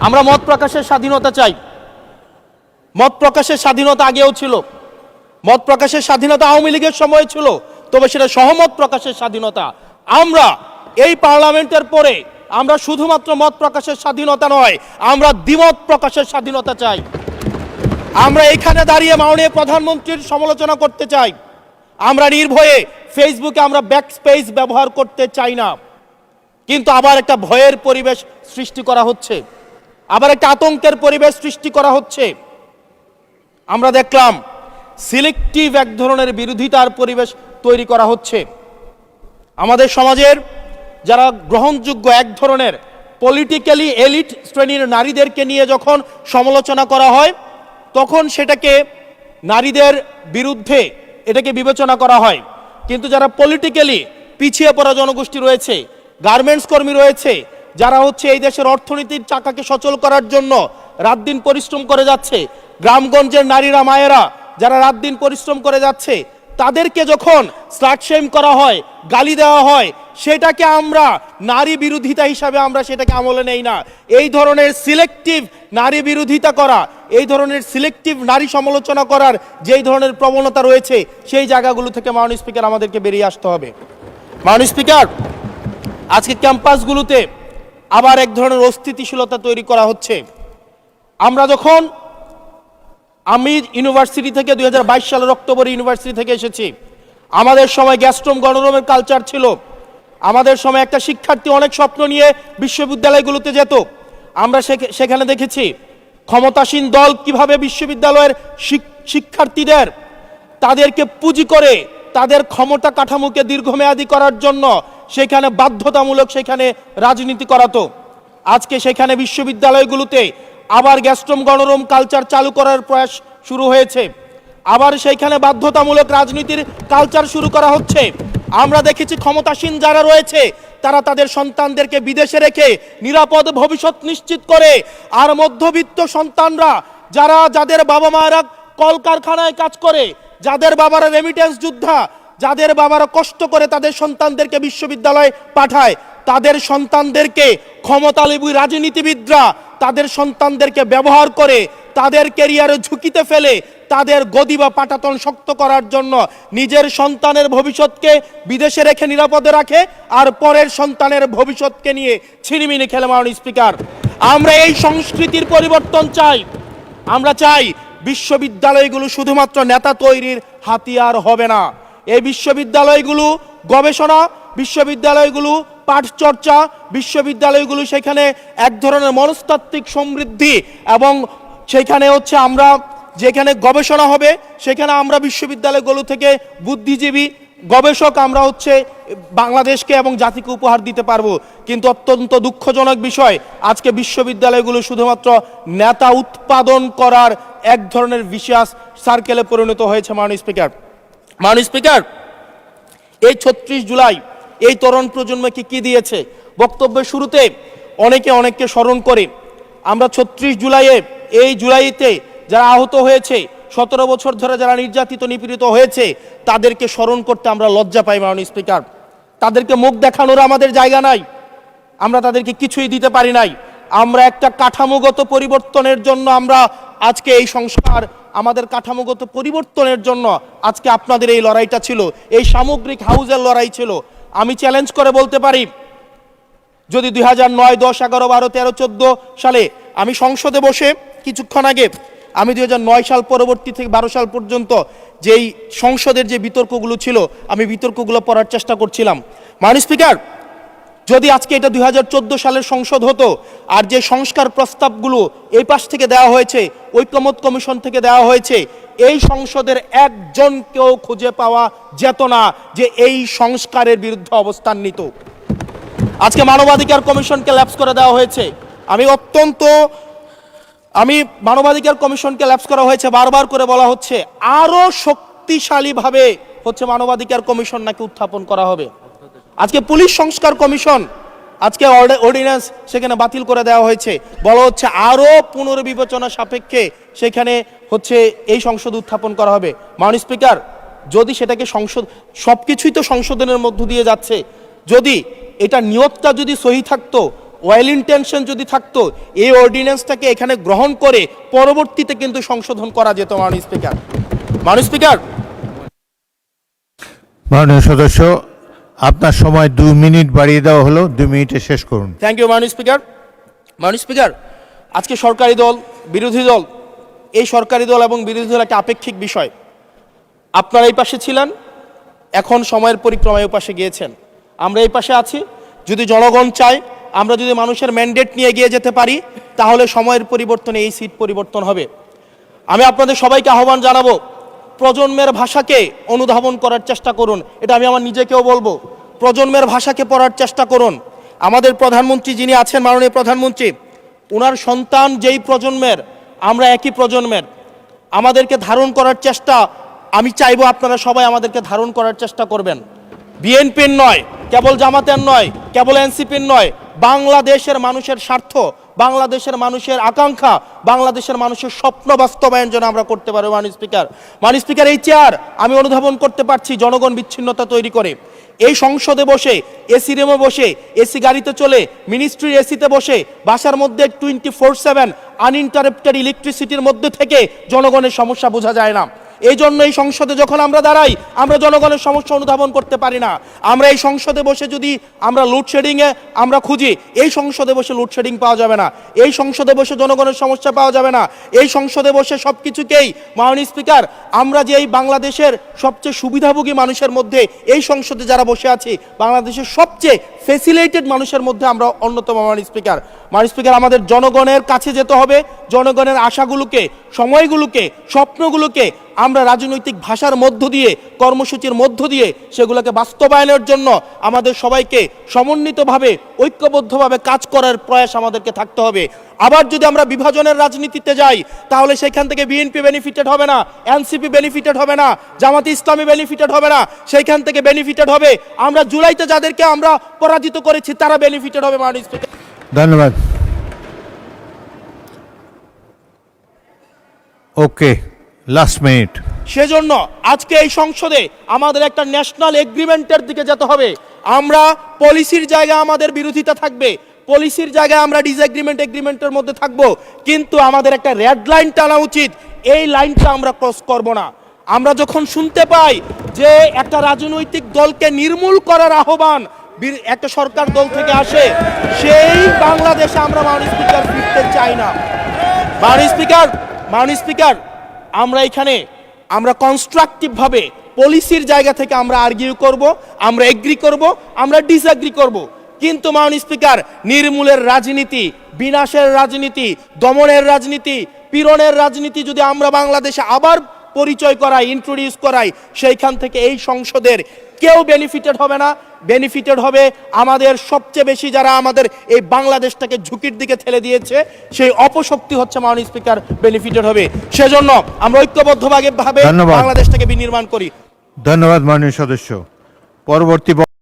আমরা মত প্রকাশের স্বাধীনতা চাই। মত প্রকাশের স্বাধীনতা আগেও ছিল, মত প্রকাশের স্বাধীনতা আওয়ামী লীগের সময় ছিল, তবে সেটা সহমত প্রকাশের স্বাধীনতা। আমরা এই পার্লামেন্টের পরে আমরা শুধুমাত্র মত প্রকাশের স্বাধীনতা নয়, আমরা দ্বিমত প্রকাশের স্বাধীনতা চাই। আমরা এখানে দাঁড়িয়ে মাননীয় প্রধানমন্ত্রীর সমালোচনা করতে চাই। আমরা নির্ভয়ে ফেসবুকে আমরা ব্যাকস্পেস ব্যবহার করতে চাই না। কিন্তু আবার একটা ভয়ের পরিবেশ সৃষ্টি করা হচ্ছে, আবার একটা আতঙ্কের পরিবেশ সৃষ্টি করা হচ্ছে। আমরা দেখলাম সিলেক্টিভ এক ধরনের বিরোধিতার পরিবেশ তৈরি করা হচ্ছে। আমাদের সমাজের যারা গ্রহণযোগ্য এক ধরনের পলিটিক্যালি এলিট শ্রেণীর নারীদেরকে নিয়ে যখন সমালোচনা করা হয়, তখন সেটাকে নারীদের বিরুদ্ধে এটাকে বিবেচনা করা হয়। কিন্তু যারা পলিটিক্যালি পিছিয়ে পড়া জনগোষ্ঠী রয়েছে, গার্মেন্টস কর্মী রয়েছে, যারা হচ্ছে এই দেশের অর্থনীতির চাকাকে সচল করার জন্য রাত দিন পরিশ্রম করে যাচ্ছে, গ্রামগঞ্জের নারীরা মায়েরা যারা রাত দিন পরিশ্রম করে যাচ্ছে, তাদেরকে যখন স্লাট শেম করা হয়, গালি দেওয়া হয়, সেটাকে আমরা নারী বিরোধিতা হিসাবে আমরা সেটাকে আমলে নেই না। এই ধরনের সিলেক্টিভ নারী বিরোধিতা করা, এই ধরনের সিলেক্টিভ নারী সমালোচনা করার যেই ধরনের প্রবণতা রয়েছে, সেই জায়গাগুলো থেকে মাননীয় স্পিকার আমাদেরকে বেরিয়ে আসতে হবে। মাননীয় স্পিকার, আজকে ক্যাম্পাসগুলোতে আবার এক ধরনের অস্থিতিশীলতা তৈরি করা হচ্ছে। আমরা যখন আমি ইউনিভার্সিটি থেকে 2022 সালের অক্টোবরে ইউনিভার্সিটি থেকে এসেছি, আমাদের সময় গ্যাস্ট্রোম গণরুমের কালচার ছিল। আমাদের সময় একটা শিক্ষার্থী অনেক স্বপ্ন নিয়ে বিশ্ববিদ্যালয়গুলোতে যেত। আমরা সেখানে দেখেছি ক্ষমতাসীন দল কিভাবে বিশ্ববিদ্যালয়ের শিক্ষার্থীদের তাদেরকে পুঁজি করে তাদের ক্ষমতা কাঠামোকে দীর্ঘমেয়াদী করার জন্য সেখানে বাধ্যতামূলক সেখানে রাজনীতি করাতো। আজকে সেখানে বিশ্ববিদ্যালয়গুলোতে আবার গ্যাস্ট্রোম গণরুম কালচার চালু করার প্রয়াস শুরু হয়েছে, আবার সেইখানে বাধ্যতামূলক রাজনীতির কালচার শুরু করা হচ্ছে। আমরা দেখেছি ক্ষমতাসীন যারা রয়েছে তারা তাদের সন্তানদেরকে বিদেশে রেখে নিরাপদ ভবিষ্যৎ নিশ্চিত করে, আর মধ্যবিত্ত সন্তানরা যাদের বাবা মায়েরা কলকারখানায় কাজ করে, যাদের বাবারা রেমিটেন্স যোদ্ধা, যাদের বাবারা কষ্ট করে তাদের সন্তানদেরকে বিশ্ববিদ্যালয়ে পাঠায়, তাদের সন্তানদেরকে ক্ষমতালোভী রাজনীতিবিদরা তাদের সন্তানদেরকে ব্যবহার করে তাদের ক্যারিয়ারে ঝুঁকিতে ফেলে তাদের গদি বা পাটাতন শক্ত করার জন্য নিজের সন্তানের ভবিষ্যৎকে বিদেশে রেখে নিরাপদে রাখে, আর পরের সন্তানের ভবিষ্যৎকে নিয়ে ছিনিমিনি খেলে। মাননীয় স্পিকার, আমরা এই সংস্কৃতির পরিবর্তন চাই। আমরা চাই বিশ্ববিদ্যালয়গুলো শুধুমাত্র নেতা তৈরির হাতিয়ার হবে না। এই বিশ্ববিদ্যালয়গুলো গবেষণা, বিশ্ববিদ্যালয়গুলো পাঠচর্চা, বিশ্ববিদ্যালয়গুলো সেখানে এক ধরনের মনস্তাত্ত্বিক সমৃদ্ধি, এবং সেখানে হচ্ছে আমরা যেখানে গবেষণা হবে সেখানে আমরা বিশ্ববিদ্যালয়গুলো থেকে বুদ্ধিজীবী গবেষক আমরা হচ্ছে বাংলাদেশকে এবং জাতিকে উপহার দিতে পারবো। কিন্তু অত্যন্ত দুঃখজনক বিষয়, আজকে বিশ্ববিদ্যালয়গুলো শুধুমাত্র নেতা উৎপাদন করার এক ধরনের বিশেষ সার্কেলে পরিণত হয়েছে। মাননীয় স্পিকার, এই 36 জুলাই এই তরুণ প্রজন্মকে কি দিয়েছে? বক্তব্যের শুরুতে অনেককে স্মরণ করে আমরা 36 জুলাইয়ে, এই জুলাইতে যারা আহত হয়েছে, 17 বছর ধরে যারা নির্যাতিত নিপীড়িত হয়েছে, তাদেরকে স্মরণ করতে আমরা লজ্জা পাই। মাননীয় স্পিকার, তাদেরকে মুখ দেখানোর আমাদের জায়গা নাই, আমরা তাদেরকে কিছুই দিতে পারি নাই। আমরা একটা কাঠামোগত পরিবর্তনের জন্য আমরা আজকে এই সংস্কার, আমাদের কাঠামোগত পরিবর্তনের জন্য আজকে আপনাদের এই লড়াইটা ছিল, এই সামগ্রিক হাউজের লড়াই ছিল। আমি চ্যালেঞ্জ করে বলতে পারি, যদি 2009, 10, 11, 12, 13, 14 সালে আমি সংসদে বসে কিছুক্ষণ আগে আমি 2009 সাল পরবর্তী থেকে 12 সাল পর্যন্ত যেই সংসদের যে বিতর্কগুলো ছিল, আমি বিতর্কগুলো পড়ার চেষ্টা করছিলাম। মাননীয় স্পিকার, যদি আজকে এটা 2014 সালের সংসদ হতো, আর যে সংস্কার প্রস্তাবগুলো এই পাশ থেকে দেওয়া হয়েছে, ঐকমত্য কমিশন থেকে দেওয়া হয়েছে, এই সংসদের একজনকেও খুঁজে পাওয়া যেত না যে এই সংস্কারের বিরুদ্ধে অবস্থান নিত। আজকে মানবাধিকার কমিশনকে ল্যাপস করে দেওয়া হয়েছে। মানবাধিকার কমিশনকে ল্যাপস করা হয়েছে, বারবার করে বলা হচ্ছে আরো শক্তিশালীভাবে হচ্ছে মানবাধিকার কমিশন নাকি উত্থাপন করা হবে। আজকে পুলিশ সংস্কার কমিশন, আজকে অর্ডিন্যান্স সেখানে বাতিল করে দেওয়া হয়েছে, বলা হচ্ছে আরো পুনর্বিবেচনা সাপেক্ষে সেখানে হচ্ছে এই সংসদ উত্থাপন করা হবে। মাননীয় স্পিকার, যদি সেটাকে সবকিছুই তো সংশোধনের মধ্য দিয়ে যাচ্ছে, যদি এটা নিয়তটা যদি সহি থাকতো, ওয়েল ইন্টেনশন যদি থাকতো, এই অর্ডিন্যান্সটাকে এখানে গ্রহণ করে পরবর্তীতে কিন্তু সংশোধন করা যেত। মাননীয় স্পিকার, মাননীয় স্পিকার, মাননীয় সদস্য, আপনার সময় 2 মিনিট বাড়িয়ে দেওয়া হলো, 2 মিনিটে শেষ করুন। থ্যাংক ইউ মাননীয় স্পিকার। মাননীয় স্পিকার, আজকে সরকারি দল বিরোধী দল, এই সরকারি দল এবং বিরোধী দল একটা আপেক্ষিক বিষয়। আপনারা এই পাশে ছিলেন, এখন সময়ের পরিক্রমায় পাশে গিয়েছেন, আমরা এই পাশে আছি। যদি জনগণ চায়, আমরা যদি মানুষের ম্যান্ডেট নিয়ে এগিয়ে যেতে পারি, তাহলে সময়ের পরিবর্তনে এই সিট পরিবর্তন হবে। আমি আপনাদের সবাইকে আহ্বান জানাবো, প্রজন্মের ভাষাকে অনুধাবন করার চেষ্টা করুন। এটা আমি আমার নিজেকেও বলবো, প্রজন্মের ভাষাকে পড়ার চেষ্টা করুন। আমাদের প্রধানমন্ত্রী যিনি আছেন, মাননীয় প্রধানমন্ত্রী, ওনার সন্তান যেই প্রজন্মের, আমরা একই প্রজন্মের। আমাদেরকে ধারণ করার চেষ্টা, আমি চাইবো আপনারা সবাই আমাদেরকে ধারণ করার চেষ্টা করবেন। বিএনপির নয়, কেবল জামাতের নয়, কেবল এনসিপির নয়, বাংলাদেশের মানুষের স্বার্থ, বাংলাদেশের মানুষের আকাঙ্ক্ষা, বাংলাদেশের মানুষের স্বপ্ন বাস্তবায়ন যেন আমরা করতে পারি। মাননীয় স্পিকার, মাননীয় স্পিকার, এই চেয়ার আমি অনুধাবন করতে পারছি জনগণ বিচ্ছিন্নতা তৈরি করে। এই সংসদে বসে, এসি রুমে বসে, এসি গাড়িতে চলে, মিনিস্ট্রির এসিতে বসে, বাসার মধ্যে 24/7 আনইন্টারাপ্টেড ইলেকট্রিসিটির মধ্যে থেকে জনগণের সমস্যা বোঝা যায় না। এই জন্য এই সংসদে যখন আমরা দাঁড়াই, আমরা জনগণের সমস্যা অনুধাবন করতে পারি না। আমরা এই সংসদে বসে যদি আমরা লোডশেডিংয়ে আমরা খুঁজি, এই সংসদে বসে লোডশেডিং পাওয়া যাবে না, এই সংসদে বসে জনগণের সমস্যা পাওয়া যাবে না, এই সংসদে বসে সব কিছুকেই। মাননীয় স্পিকার, আমরা যে এই বাংলাদেশের সবচেয়ে সুবিধাভোগী মানুষের মধ্যে এই সংসদে যারা বসে আছি, বাংলাদেশের সবচেয়ে ফেসিলিটেড মানুষের মধ্যে আমরা অন্যতম। মাননীয় স্পিকার, মাননীয় স্পিকার, আমাদের জনগণের কাছে যেতে হবে, জনগণের আশাগুলোকে, সময়গুলোকে, স্বপ্নগুলোকে আমরা রাজনৈতিক ভাষার মধ্য দিয়ে, কর্মসূচির মধ্য দিয়ে সেগুলোকে বাস্তবায়নের জন্য আমাদের সবাইকে সমন্বিতভাবে, ঐক্যবদ্ধভাবে কাজ করার প্রয়াস আমাদেরকে থাকতে হবে। আবার যদি আমরা বিভাজনের রাজনীতিতে যাই, তাহলে সেখান থেকে বিএনপি বেনিফিটেড হবে না, এনসিপি বেনিফিটেড হবে না, জামাতে ইসলামী বেনিফিটেড হবে না, সেইখান থেকে বেনিফিটেড হবে আমরা জুলাইতে যাদেরকে আমরা পরাজিত করেছি, তারা বেনিফিটেড হবে। মাননীয় স্পিকার, ধন্যবাদ। ওকে, লাস্ট মিনিট। সেজন্য আজকে এই সংসদে আমাদের একটা ন্যাশনাল এগ্রিমেন্টের দিকে যেতে হবে। আমরা পলিসির জায়গায় আমাদের বিরোধিতা থাকবে, পলিসির জায়গায় আমরা এগ্রিমেন্টের মধ্যে থাকব, কিন্তু আমাদের একটা রেড লাইন টানা উচিত। এই লাইনটা আমরা ক্রস করব না। আমরা যখন শুনতে পাই যে একটা রাজনৈতিক দলকে নির্মূল করার আহ্বান একটা সরকার দল থেকে আসে, সেই বাংলাদেশে আমরা মাননীয় স্পিকার ফিরতে চাই না। মাননীয় স্পিকার, আমরা এখানে আমরা কনস্ট্রাকটিভভাবে পলিসির জায়গা থেকে আমরা আর্গিউ করব, আমরা এগ্রি করব, আমরা ডিসএগ্রি করব, কিন্তু মাননীয় স্পিকার, নির্মূলের রাজনীতি, বিনাশের রাজনীতি, দমনের রাজনীতি, পীড়নের রাজনীতি যদি আমরা বাংলাদেশে আবার পরিচয় করাই, ইন্ট্রোডিউস করাই, সেইখান থেকে এই সংসদের কেউ বেনিফিটেড হবে না। বেনিফিটেড হবে আমাদের সবচেয়ে বেশি যারা আমাদের এই বাংলাদেশটাকে ঝুঁকির দিকে ঠেলে দিয়েছে, সেই অপশক্তি হচ্ছে মাননীয় স্পিকার বেনিফিটেড হবে। সেজন্য আমরা ঐক্যবদ্ধভাবে বাংলাদেশটাকে বিনির্মাণ করি। ধন্যবাদ মাননীয় সদস্য। পরবর্তী